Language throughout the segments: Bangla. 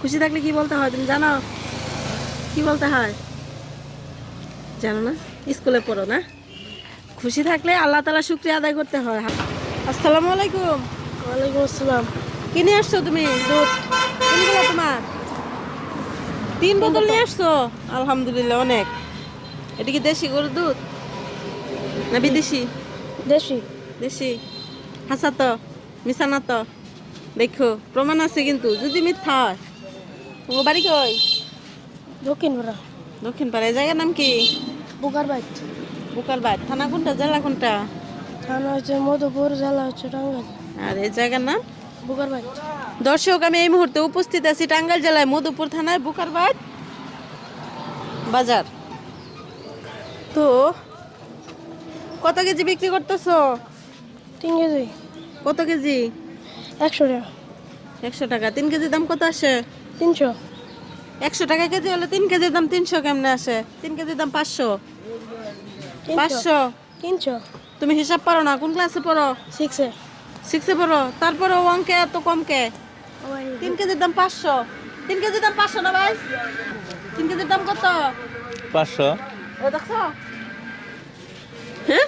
খুশি থাকলে কি বলতে হয় তুমি জানো? কি বলতে হয় জানো না? স্কুলে পড়ো না? খুশি থাকলে আল্লাহ তাআলা শুকরিয়া আদায় করতে হয়। আসসালামু আলাইকুম। ওয়ালাইকুম আসসালাম। কি নিয়ে আসছো তুমি? দুধ কোনগুলো তোমার? 3 বোতল নিয়ে আসছো? আলহামদুলিল্লাহ, অনেক। এটা কি দেশি গরুর দুধ না বিদেশি? দেশি। দেশি। হাসা তো, মিশা না তো? দেখো প্রমাণ আছে, কিন্তু যদি মিথ্যা হয়। ও বাড়ি কই? দক্ষিণ পাড়া। দক্ষিণ পাড়া। এই জায়গার নাম কি? বুকার বাইট। বুকারবাদ। থানা কোনটা, জেলা কোনটা? থানা হচ্ছে মধুপুর, জেলা হচ্ছে টাঙ্গাইল। আর এই জায়গার নাম? বুকার বাইট। দর্শক, আমি এই মুহূর্তে উপস্থিত আছি টাঙ্গাইল জেলায় মধুপুর থানায় বুকারবাদ বাজার। তো কত কেজি বিক্রি করতেছো? 3 কেজি। কত কেজি? 100 টাকা। 100 টাকা। 3 কেজির দাম কত আসে? 300। 100 টাকা কেজি হলে 3 কেজির দাম 300 কেমনে আসে? 3 কেজির দাম 500। 500। 300। তুমি হিসাব পারো না? কোন ক্লাসে পড়ো? 6-এ। 6-এ পড়ো? তারপরে অঙ্কে এত কম কে? 3 কেজির দাম 500। 3 কেজির দাম 500 না ভাই? 3 কেজির দাম কত? 500। ও দেখো, হ্যাঁ,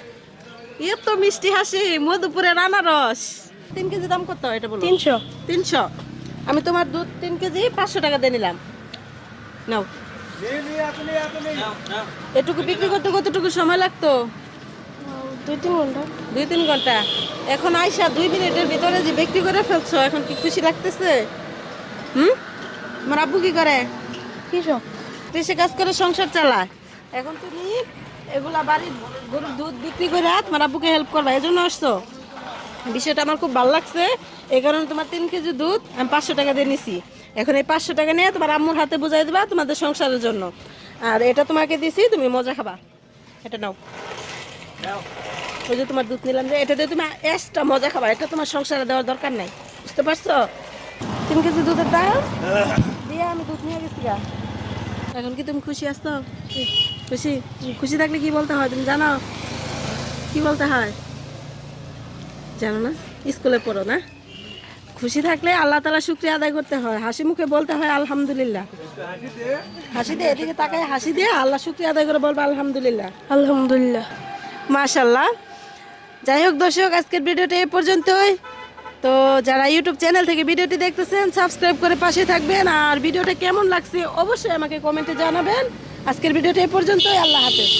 এত মিষ্টি হাসি, মধুপুরের আনারস। 3 কেজি দাম কত এটা বলো? 300। 300। আমি তোমার দুধ 3 কেজি 500 টাকা দিয়ে নিলাম। নাও। এটুকু বিক্রি করতে কতটুকু সময় লাগতো? 2-3 ঘন্টা। 2-3 ঘন্টা। এখন আইসা 2 মিনিটের ভিতরে যে বিক্রি করে ফেলছো, এখন কি খুশি লাগতেছে? আমার আব্বু কি করে? কৃষক। কৃষি কাজ করে সংসার চালায়। এখন তুমি এগুলা বাড়ির গরুর দুধ বিক্রি করে তোমার আব্বুকে হেল্প করবা, এই জন্য আসছো। বিষয়টা আমার খুব ভালো লাগছে। এই কারণে তোমার 3 কেজি দুধ আমি 500 টাকা দিয়ে নিছি। এখন এই 500 টাকা নিয়ে তোমার আম্মুর হাতে বুঝাই দিবা তোমাদের সংসারের জন্য। আর এটা তোমাকে দিছি, তুমি মজা খাবা। এটা নাও। ওই যে তোমার দুধ নিলাম, যে এটা দিয়ে তুমি এক্সট্রা মজা খাবা। এটা তোমার সংসারে দেওয়ার দরকার নাই, বুঝতে পারছো? 3 কেজি দুধের দাম দিয়ে আমি দুধ নিয়ে গেছি গা। এখন কি তুমি খুশি আছো? খুশি? খুশি থাকলে কি বলতে হয় তুমি জানো? কি বলতে হয় জানো না? স্কুলে পড়ো না? খুশি থাকলে আল্লাহ তাআলা শুকরিয়া আদায় করতে হয়। হাসি মুখে বলতে হয় আলহামদুলিল্লাহ। হাসি দিয়ে, এদিকে তাকায় হাসি দিয়ে আল্লাহ শুকরিয়া আদায় করে বলবো আলহামদুলিল্লাহ। আলহামদুলিল্লাহ। মাশাআল্লাহ। যাই হোক দর্শক, আজকের ভিডিওটা এই পর্যন্তই। তো যারা ইউটিউব চ্যানেল থেকে ভিডিওটি দেখতেছেন, সাবস্ক্রাইব করে পাশে থাকবেন। আর ভিডিওটা কেমন লাগছে অবশ্যই আমাকে কমেন্টে জানাবেন। আজকের ভিডিওটা এই পর্যন্তই। আল্লাহ হাফেজ।